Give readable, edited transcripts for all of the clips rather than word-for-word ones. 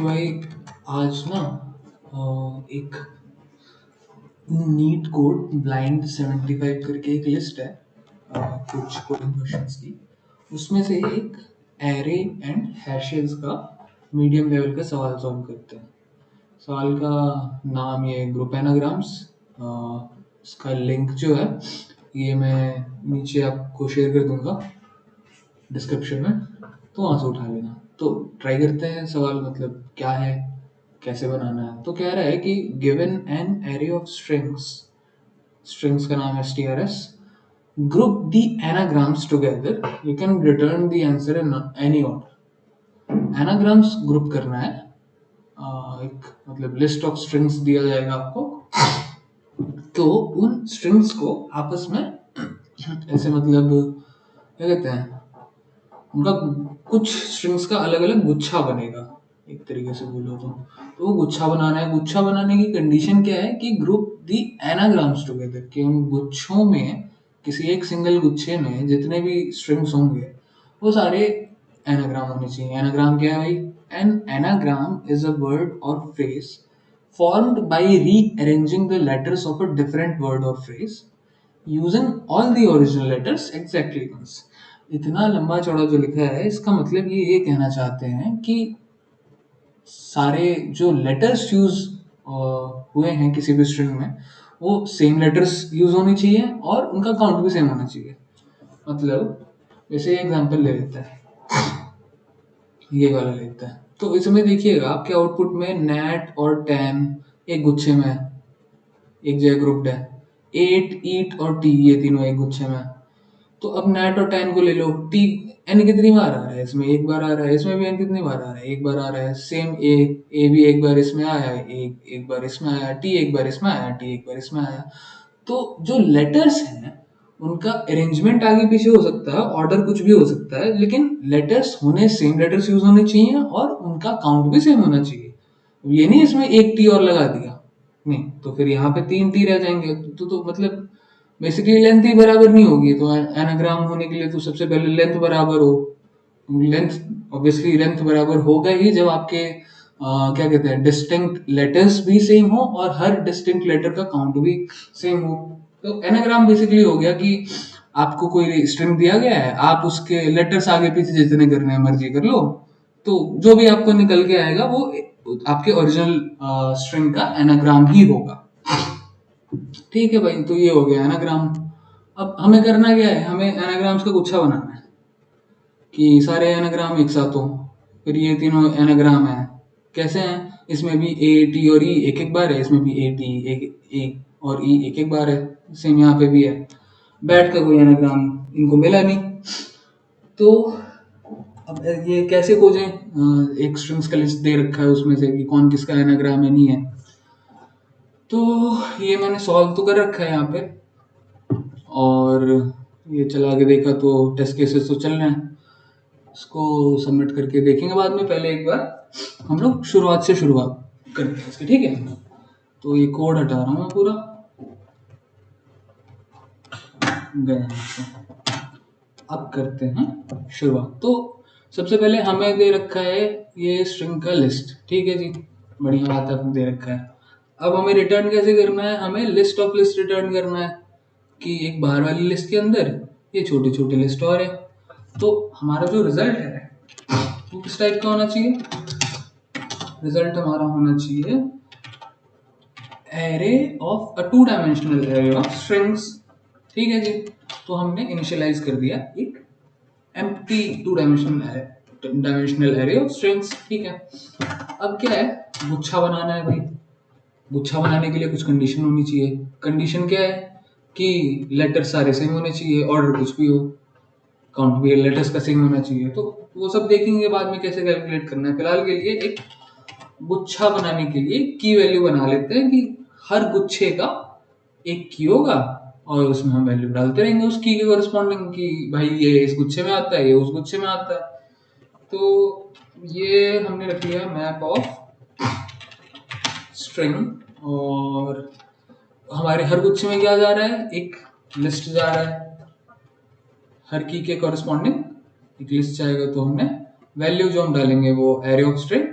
तो भाई आज ना एक नीट कोड ब्लाइंड 75 करके एक लिस्ट है कुछ कोडिंग क्वेश्चंस की। उसमें से एक एरे एंड हैशेस का मीडियम लेवल का सवाल सॉल्व करते हैं। सवाल का नाम ये ग्रुप एनाग्राम्स। इसका लिंक जो है ये मैं नीचे आपको शेयर कर दूंगा डिस्क्रिप्शन में, तो वहाँ से उठा लेना। तो ट्राई करते हैं सवाल मतलब क्या है, कैसे बनाना है। तो कह रहा है कि given an array of strings, strings का नाम है str's, group the anagrams together, you can return the answer in any order. Anagrams group करना है, एक मतलब लिस्ट ऑफ स्ट्रिंग्स दिया जाएगा आपको, तो उन स्ट्रिंग्स को आपस में ऐसे मतलब क्या कहते हैं, उनका कुछ स्ट्रिंग्स का अलग अलग गुच्छा बनेगा एक तरीके से बोलो तो वो गुच्छा बनाना है। गुच्छा बनाने की कंडीशन क्या है कि ग्रुप दी एनाग्राम्स टुगेदर, कि उन गुच्छों में किसी एक सिंगल गुच्छे में जितने भी स्ट्रिंग्स होंगे वो सारे एनाग्राम होने चाहिए। एनाग्राम क्या है भाई? An anagram is a word और phrase formed by rearranging the letters of a different word or phrase using all the original letters exactly once। इतना लंबा चौड़ा जो लिखा है इसका मतलब ये कहना चाहते हैं कि सारे जो लेटर्स यूज हुए हैं किसी भी स्ट्रिंग में वो सेम लेटर्स यूज होनी चाहिए और उनका काउंट भी सेम होना चाहिए। मतलब जैसे एग्जांपल ले लेते हैं, ये वाला लेते हैं। तो इसमें देखिएगा आपके आउटपुट में नेट और टेन एक गुच्छे में है, एक जगह ग्रुप्ड है। एट, ईट और टी ये तीनों एक गुच्छे में है। तो अब नेट और टेन को ले लो। टी एन कितनी बार आ रहा है? इसमें एक बार आ रहा है, इसमें भी एन कितनी बार आ रहा है? एक बार आ रहा है। सेम ए भी एक बार इसमें आया है, एक बार इसमें आया, टी एक बार इसमें आया, टी एक बार इसमें आया। तो जो लेटर्स हैं उनका अरेंजमेंट आगे पीछे हो सकता है, ऑर्डर कुछ भी हो सकता है, लेकिन लेटर्स होने सेम लेटर्स यूज होने चाहिए और उनका काउंट भी सेम होना चाहिए। ये नहीं इसमें एक टी और लगा दिया, नहीं तो फिर यहाँ पे तीन टी रह जाएंगे। तो मतलब बेसिकली लेंथ ही बराबर नहीं होगी। तो एनाग्राम होने के लिए तो सबसे पहले लेंथ बराबर हो। लेंथ ऑब्वियसली लेंथ बराबर होगा ही जब आपके क्या कहते हैं डिस्टिंक्ट लेटर्स भी सेम हो और हर डिस्टिंक्ट लेटर का काउंट भी सेम हो। तो एनाग्राम बेसिकली हो गया कि आपको कोई स्ट्रिंग दिया गया है, आप उसके लेटर्स आगे पीछे जितने करने मर्जी कर लो, तो जो भी आपको निकल के आएगा वो आपके ओरिजिनल स्ट्रिंग का एनाग्राम ही होगा। ठीक है भाई, तो ये हो गया एनाग्राम। अब हमें करना क्या है? हमें एनाग्राम्स का गुच्छा बनाना है कि सारे एनाग्राम एक साथ हो। फिर ये तीनों एनाग्राम है, कैसे हैं? इसमें भी ए, टी और ई एक एक बार है, इसमें भी ए, टी एक और ई एक एक बार है। सेम यहाँ पे भी है। बैट का कोई एनाग्राम इनको मिला नहीं। तो अब ये कैसे खोजें? एक स्ट्रिंग्स का लिस्ट दे रखा है उसमें से कि कौन किसका एनाग्राम है, नहीं है। तो ये मैंने सॉल्व तो कर रखा है यहाँ पे, और ये चला के देखा तो टेस्ट केसेस तो चल रहे हैं। इसको सबमिट करके देखेंगे बाद में। पहले एक बार हम लोग शुरुआत से शुरुआत करते हैं इसके, ठीक है? तो ये कोड हटा रहा हूँ मैं पूरा, गया। अब करते हैं शुरुआत। तो सबसे पहले हमें दे रखा है ये स्ट्रिंग का लिस्ट, ठीक है जी, बढ़िया बात है, दे रखा है। अब हमें रिटर्न कैसे करना है? हमें लिस्ट ऑफ लिस्ट रिटर्न करना है कि एक बाहर वाली लिस्ट के अंदर ये छोटी छोटी लिस्ट और है। तो हमारा जो रिजल्ट है वो किस टाइप का होना चाहिए? रिजल्ट हमारा होना चाहिए array of a two dimensional array of strings, ठीक है जी। तो हमने इनिशियलाइज कर दिया एक empty two dimensional array of strings, ठीक है। अब क्या है? गुच्छा बनाना है भाई। गुच्छा बनाने के लिए कुछ कंडीशन होनी चाहिए। कंडीशन क्या है? कि लेटर सारे सेम होने चाहिए, ऑर्डर कुछ भी हो, काउंट भी लेटर्स का सेम होना चाहिए। तो वो सब देखेंगे बाद में कैसे कैलकुलेट करना है। फिलहाल के लिए एक गुच्छा बनाने के लिए की वैल्यू बना लेते हैं कि हर गुच्छे का एक की होगा और उसमें हम वैल्यू डालते रहेंगे उस की के कोरस्पॉन्डिंग कि भाई ये इस गुच्छे में आता है, ये उस गुच्छे में आता है। तो ये हमने रख लिया मैप ऑफ स्ट्रिंग, और हमारे हर गुच्छे में क्या जा रहा है? एक लिस्ट जा रहा है। हर की के कॉरस्पॉन्डिंग एक लिस्ट जाएगा, तो हमने वैल्यू जो हम डालेंगे वो एरे ऑफ स्ट्रिंग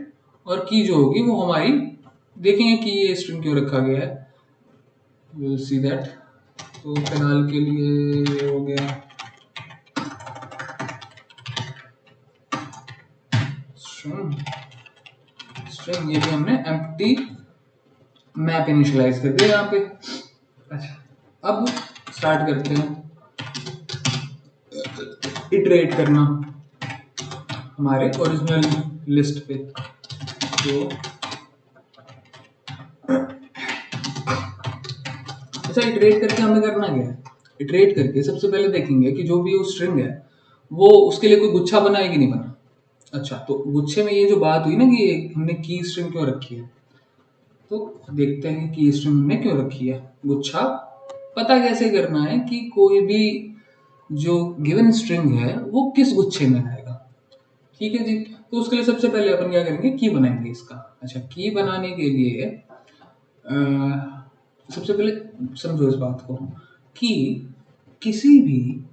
और की जो होगी वो हमारी, देखेंगे कि ये स्ट्रिंग क्यों रखा गया है, विल सी दैट। तो फिलहाल के लिए ये हो गया स्ट्रिंग, स्ट्रिंग ये भी हमने एम्प्टी मैप इनिशियलाइज कर दिया यहाँ पे। अच्छा, अब स्टार्ट करते हैं इटरेट करना हमारे ओरिजिनल लिस्ट पे। तो अच्छा, इटरेट करके हमें करना क्या है? इटरेट करके सबसे पहले देखेंगे कि जो भी वो स्ट्रिंग है वो उसके लिए कोई गुच्छा बना है कि नहीं बना। अच्छा, तो गुच्छे में ये जो बात हुई ना कि हमने की स्ट्रिंग क्यों रखी है, तो देखते हैं कि स्ट्रिंग हमने क्यों रखी है। गुच्छा पता कैसे करना है कि कोई भी जो गिवन स्ट्रिंग है वो किस गुच्छे में आएगा। ठीक है जी, तो उसके लिए सबसे पहले अपन क्या करेंगे, की बनाएंगे इसका। अच्छा, की बनाने के लिए सबसे पहले समझो इस बात को कि किसी भी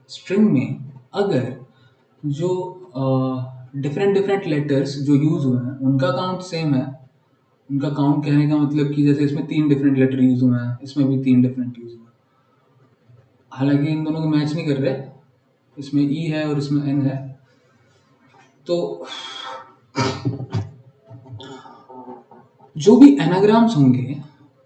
स्ट्रिंग में अगर जो डिफरेंट डिफरेंट लेटर्स जो यूज हुए हैं उनका काउंट सेम है, उनका काउंट कहने का मतलब कि जैसे इसमें 3 डिफरेंट लेटर यूज हुए हैं, इसमें भी 3 डिफरेंट यूज हुए हैं, हालांकि इन दोनों को मैच नहीं कर रहे, इसमें ई है और इसमें एन है, तो जो भी एनाग्राम्स होंगे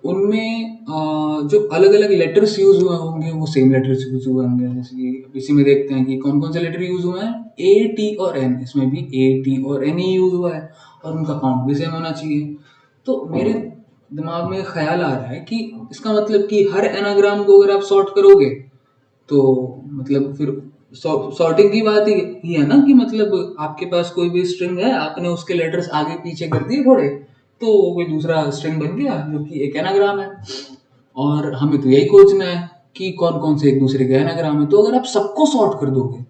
उनमें जो अलग अलग लेटर्स यूज हुए होंगे वो सेम लेटर्स यूज हुए होंगे। जैसे कि इसी में देखते हैं कि कौन कौन से लेटर यूज हुए हैं, ए टी और एन, इसमें भी ए टी और एन ही यूज हुआ है और उनका काउंट भी सेम होना चाहिए। तो मेरे दिमाग में ख्याल आ रहा है कि इसका मतलब कि हर एनाग्राम को अगर आप सॉर्ट करोगे तो मतलब फिर सॉर्टिंग की बात ही है ना, कि मतलब आपके पास कोई भी स्ट्रिंग है, आपने उसके लेटर्स आगे पीछे कर दिए थोड़े, तो कोई दूसरा स्ट्रिंग बन गया जो कि एक एनाग्राम है। और हमें तो यही खोजना है कि कौन कौन से एक दूसरे के एनाग्राम है। तो अगर आप सबको सॉर्ट कर दोगे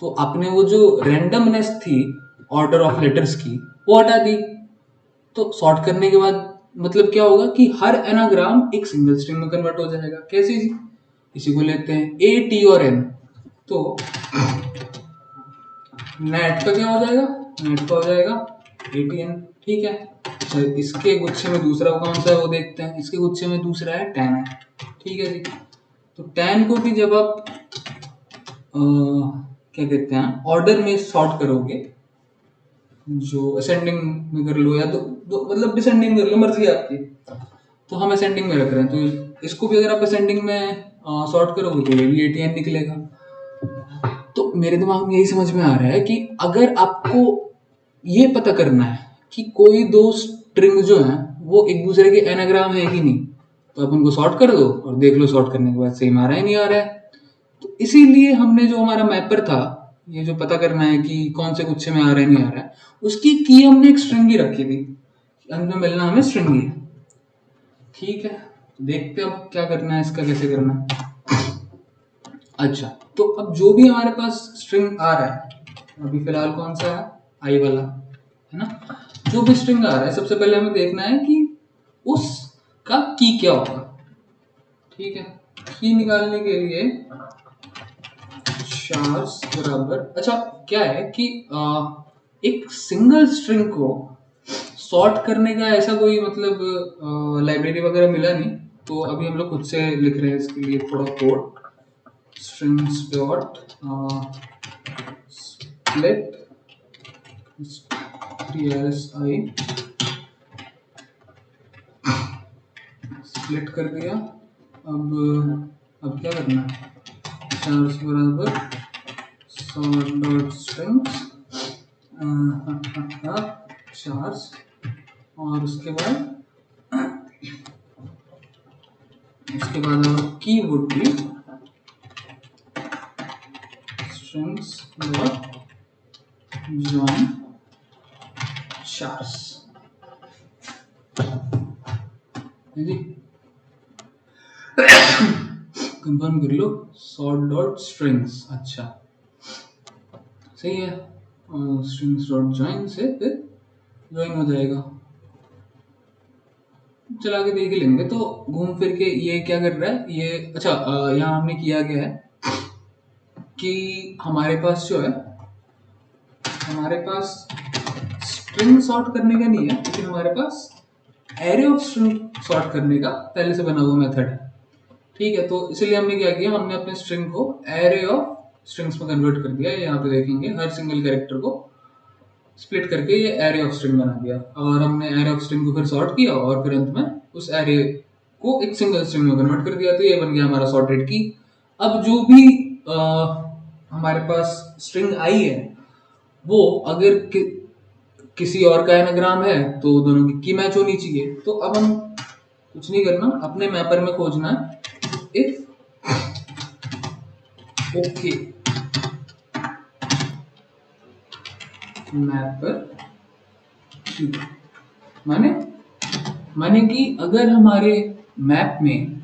तो आपने वो जो रैंडमनेस थी ऑर्डर ऑफ लेटर्स की वो हटा दी। तो सॉर्ट करने के बाद मतलब क्या होगा कि हर एनाग्राम एक सिंगल स्ट्रिंग में कन्वर्ट हो जाएगा। कैसे जी? इसी को लेते हैं ए टी और एन। तो नेट का क्या हो जाएगा, नेट का हो जाएगा ए टी एन। ठीक है, अच्छा इसके गुच्छे में दूसरा कौन सा है वो देखते हैं। इसके गुच्छे में दूसरा है टेन है। ठीक है जी, तो टेन को भी जब आप क्या कहते हैं ऑर्डर में सॉर्ट करोगे, जो असेंडिंग में कर लो या तो मतलब डिसेंडिंग कर लो, मर्जी है आपकी। तो हम असेंडिंग में रख रहे हैं, तो इसको भी अगर आप असेंडिंग में सॉर्ट करोगे तो ये भी एटीएन निकलेगा। तो मेरे दिमाग में यही समझ में आ रहा है कि अगर आपको ये पता करना है कि कोई दो स्ट्रिंग जो है वो एक दूसरे के एनाग्राम है कि नहीं, तो आप उनको सॉर्ट कर दो और देख लो सॉर्ट करने के बाद सेम आ रहा है नहीं आ रहा है। तो इसीलिए हमने जो हमारा मैपर था, ये जो पता करना है कि कौन से गुच्छे में आ रहा है नहीं आ रहा है, उसकी की हमने एक स्ट्रिंग ही रखी थी, अंत में मिलना हमें स्ट्रिंग ही है। ठीक है, तो देखते हैं अब क्या करना है, इसका कैसे करना है। अच्छा, तो अब जो भी हमारे पास स्ट्रिंग आ रहा है, अभी फिलहाल कौन सा है, आई वाला है ना। जो भी स्ट्रिंग आ रहा है सबसे पहले हमें देखना है कि उसका की क्या होगा। ठीक है, की निकालने के लिए चार्स बराबर, अच्छा क्या है कि एक सिंगल स्ट्रिंग को सॉर्ट करने का ऐसा कोई मतलब लाइब्रेरी वगैरह मिला नहीं, तो अभी हम लोग खुद से लिख रहे हैं इसके लिए थोड़ा code. strings dot split strsi split कर दिया। अब क्या करना है, चार्स बराबर sort dot strings चार्स, और उसके बाद our key would be strings dot join chars। Ji confirm कर लो, sort dot strings, अच्छा सही है, strings dot join से फिर ज्वाइन हो जाएगा। चला के देख ही लेंगे। तो घूम फिर के ये क्या कर रहा है ये, अच्छा यहाँ हमने किया क्या है कि हमारे पास जो है, हमारे पास स्ट्रिंग सॉर्ट करने का नहीं है, लेकिन हमारे पास एरे ऑफ स्ट्रिंग सॉर्ट करने का पहले से बना हुआ मेथड है। ठीक है, तो इसलिए हमने क्या किया, हमने अपने स्ट्रिंग को एरे ऑफ स्ट्रिंग्स में कन्वर्ट कर दिया। यहाँ पे देखेंगे हर सिंगल कैरेक्टर को स्प्लिट करके ये एरे ऑफ स्ट्रिंग बना दिया, और हमने एरे ऑफ स्ट्रिंग को फिर सॉर्ट किया और फिर अंत में उस एरे को एक सिंगल स्ट्रिंग में कन्वर्ट कर दिया। तो ये बन गया हमारा सॉर्टेड की। अब जो भी हमारे पास स्ट्रिंग आई है, वो अगर किसी और का एनाग्राम है तो दोनों की मैच होनी चाहिए। तो अब हम कुछ नहीं करना, अपने मैपर में खोजना है इफ ओके मैपर माने माने कि अगर हमारे मैप में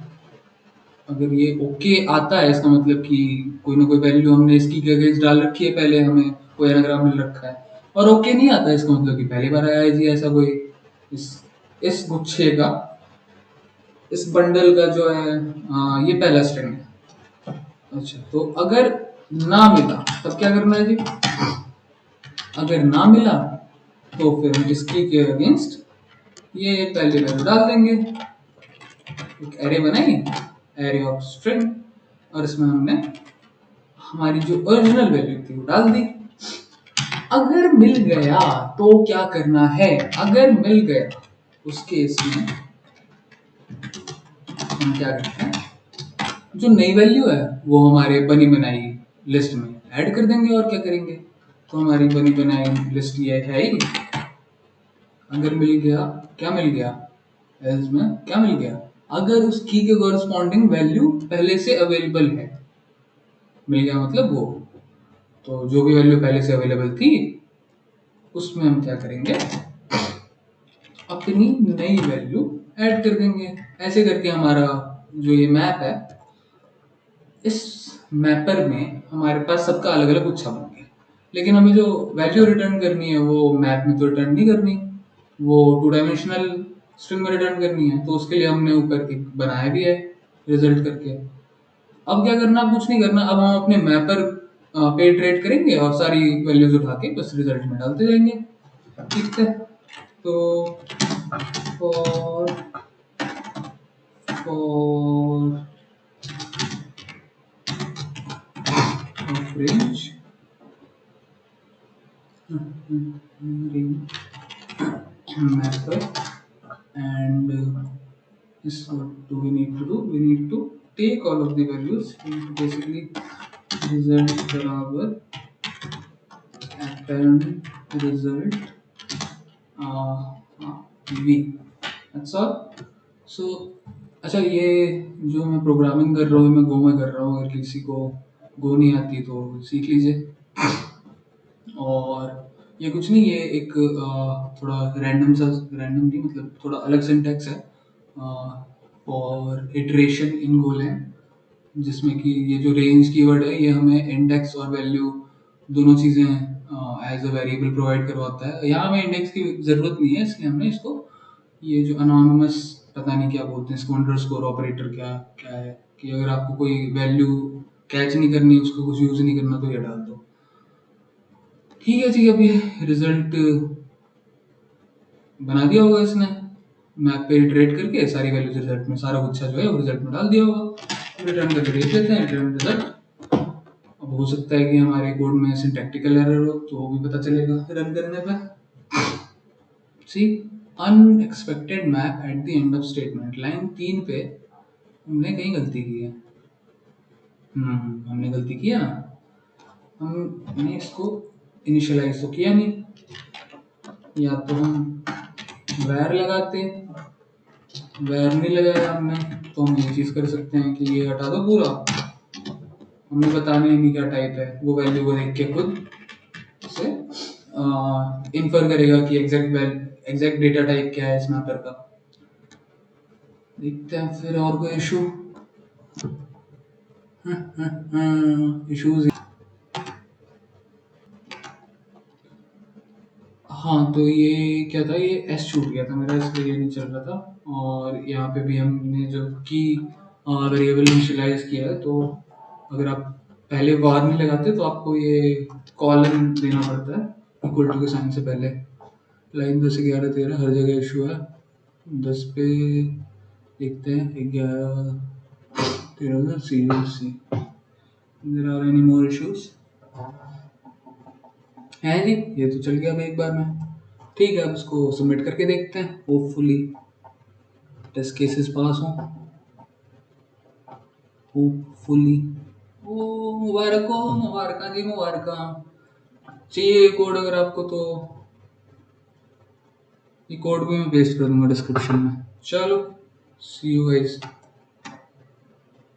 अगर ये ओके आता है, इसका मतलब कि कोई ना कोई वैल्यू हमने इसकी के अगेंस्ट डाल रखी है, पहले हमें कोई एनाग्राम मिल रखा है, और ओके नहीं आता है, इसका मतलब कि पहली बार आया है जी ऐसा कोई इस गुच्छे का, इस बंडल का जो है ये पहला स्ट्रिंग है। अच्छा, तो अगर ना मिला तब क्या करना है जी? अगर ना मिला तो फिर हम इसकी के अगेंस्ट ये पहले वैल्यू डाल देंगे। एक एरे बनाई, एरे ऑफ स्ट्रिंग, और इसमें हमने हमारी जो ओरिजिनल वैल्यू थी वो डाल दी। अगर मिल गया तो क्या करना है? अगर मिल गया उस केस में हम क्या करते हैं, जो नई वैल्यू है वो हमारे बनी बनाई लिस्ट में ऐड कर देंगे, और क्या करेंगे, तो हमारी बनी बनाई लिस्ट ये है ही। अगर मिल गया, क्या मिल गया, एल्स में क्या मिल गया, अगर उस की के कॉरस्पॉन्डिंग वैल्यू पहले से अवेलेबल है। मिल गया मतलब वो, तो जो भी वैल्यू पहले से अवेलेबल थी उसमें हम क्या करेंगे, अपनी नई वैल्यू ऐड कर देंगे। ऐसे करके हमारा जो ये मैप है, इस मैपर में हमारे पास सबका अलग अलग गुच्छा बन गया, लेकिन हमें जो वैल्यू रिटर्न करनी है वो मैप में तो रिटर्न नहीं करनी, वो 2 डायमेंशनल स्ट्रिंग में रिटर्न करनी है। तो उसके लिए हमने ऊपर एक बनाया भी है रिजल्ट करके। अब क्या करना, कुछ नहीं करना, अब हम अपने मैपर पे इटरेट करेंगे और सारी वैल्यूज उठा के बस रिजल्ट में डालते जाएंगे। ठीक है, तो for range method, and this what do we need to do, we need to take all of the values, we need to basically result बराबर apparent result v, that's all. So अच्छा, ये जो मैं प्रोग्रामिंग कर रहा हूँ मैं गो में कर रहा हूँ, अगर किसी को गो नहीं आती तो सीख लीजिए। और ये कुछ नहीं, ये एक थोड़ा रैंडम रैंडम नहीं, मतलब थोड़ा अलग सिंटैक्स है और इटरेशन इन गोलैंग, जिसमें कि ये जो रेंज कीवर्ड है ये हमें इंडेक्स और वैल्यू दोनों चीज़ें एज अ वेरिएबल प्रोवाइड करवाता है। यहाँ हमें इंडेक्स की ज़रूरत नहीं है, इसलिए हमने इसको ये जो अनोनिमस पता नहीं क्या बोलते हैं इसको, अंडरस्कोर ऑपरेटर क्या क्या है, कि अगर आपको कोई वैल्यू कैच नहीं करनी, उसको कुछ यूज़ नहीं करना तो ये डाल दो। ठीक है जी, अभी रिजल्ट बना दिया होगा इसने, मैप पे इटरेट करके सारी वैल्यूज रिजल्ट में, सारा गुच्छा जो है वो रिजल्ट में डाल दिया होगा। रिटर्न करके देख लेते हैं रिटर्न रिजल्ट। अब हो सकता है कि हमारे कोड में सिंटैक्टिकल एरर हो, तो वो भी पता चलेगा रन करने पे। See unexpected map at the end of statement, line 3 पे हमने कहीं गलती की है। हमने गलती किया, हमने इसको इनिशियलाइज तो किया नहीं, या तो हम वैर लगाते, वैर नहीं लगाया हमने, तो हम ये चीज़ कर सकते हैं कि ये हटा दो पूरा, हमें बताने नहीं क्या टाइप है, वो वैल्यू को देख के खुद से इन्फर करेगा कि एग्जैक्ट डेटा टाइप क्या है इस मैपर का। देखते हैं फिर और कोई इशूज। हाँ, तो ये क्या था, ये एस छूट गया था मेरा, इसलिए ये नहीं चल रहा था। और यहाँ पे भी हमने जो की वेरिएबल इनिशियलाइज किया है, तो अगर आप पहले वार नहीं लगाते तो आपको ये कॉलन देना पड़ता है इक्वल टू के साइन से पहले। लाइन 10 11 13 हर जगह इशू है। 10 पे देखते हैं 11 13 see there are any more issues है जी। ये तो चल गया अब एक बार में। ठीक है, अब इसको सबमिट करके देखते हैं, होपफुली टेस्ट केसेस पास हों, होपफुली। ओ मुबारक हो, मुबारक जी, मुबारक। चाहिए कोड अगर आपको तो ये कोड भी मैं पेस्ट कर दूंगा डिस्क्रिप्शन में। चलो सी यू गाइस।